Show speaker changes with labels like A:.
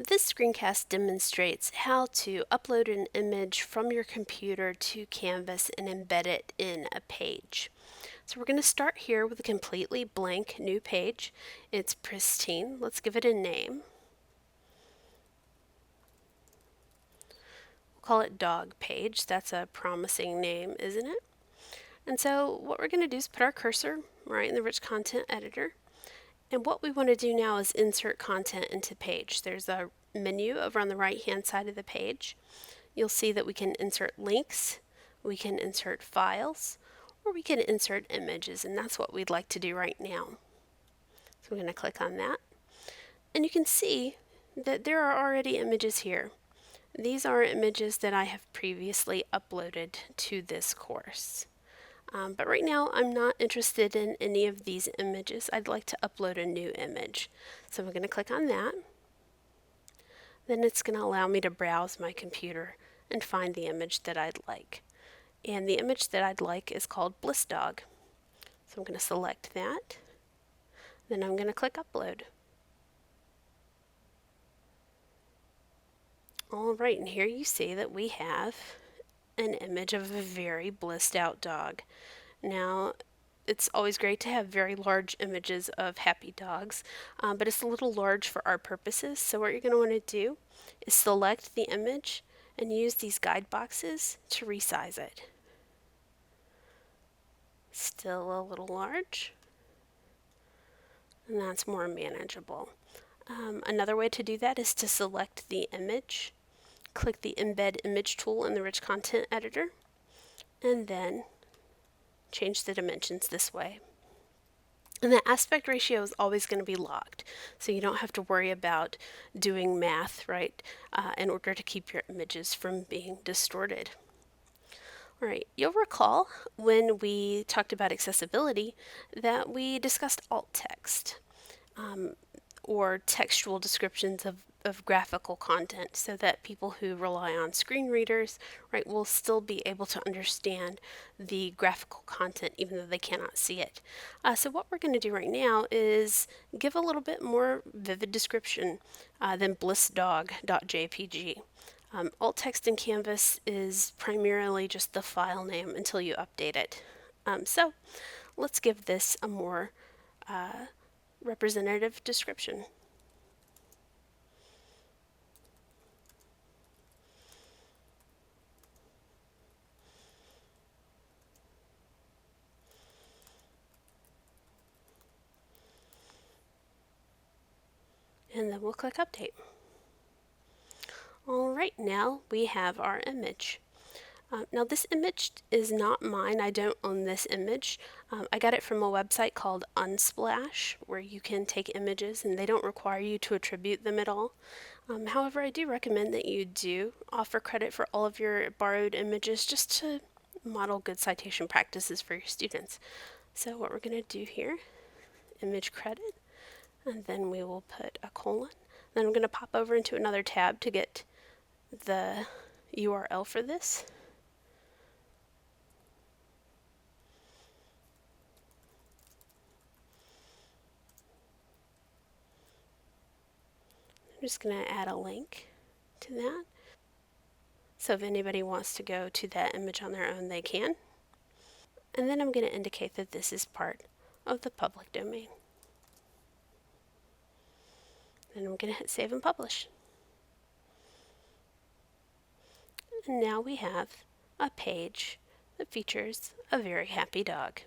A: This screencast demonstrates how to upload an image from your computer to Canvas and embed it in a page. So we're going to start here with a completely blank new page. It's pristine. Let's give it a name. We'll call it dog page. That's a promising name, isn't it? And so what we're going to do is put our cursor right in the rich content editor. And what we want to do now is insert content into page. There's a menu over on the right hand side of the page. You'll see that we can insert links, we can insert files, or we can insert images, and that's what we'd like to do right now. So I'm going to click on that. And you can see that there are already images here. These are images that I have previously uploaded to this course. But right now I'm not interested in any of these images. I'd like to upload a new image. So I'm going to click on that. Then it's going to allow me to browse my computer and find the image that I'd like. And the image that I'd like is called Bliss Dog. So I'm going to select that. Then I'm going to click Upload. Alright, and here you see that we have an image of a very blissed out dog. Now, it's always great to have very large images of happy dogs, but it's a little large for our purposes. So what you're going to want to do is select the image and use these guide boxes to resize it. Still a little large, and that's more manageable. Another way to do that is to select the image, click the Embed Image tool in the Rich Content Editor, and then change the dimensions this way. And the aspect ratio is always going to be locked, so you don't have to worry about doing math, right, in order to keep your images from being distorted. All right, you'll recall when we talked about accessibility that we discussed alt text. Or textual descriptions of graphical content so that people who rely on screen readers, right, will still be able to understand the graphical content even though they cannot see it. So what we're going to do right now is give a little bit more vivid description than blissdog.jpg. Alt text in Canvas is primarily just the file name until you update it. So let's give this a more representative description. And then we'll click Update. Alright, now we have our image. Now this image is not mine. I don't own this image. I got it from a website called Unsplash, where you can take images and they don't require you to attribute them at all. However, I do recommend that you do offer credit for all of your borrowed images just to model good citation practices for your students. So what we're going to do here, image credit, and then we will put a colon. Then I'm going to pop over into another tab to get the URL for this. I'm just going to add a link to that. So if anybody wants to go to that image on their own, they can. And then I'm going to indicate that this is part of the public domain. Then I'm going to hit Save and Publish. And now we have a page that features a very happy dog.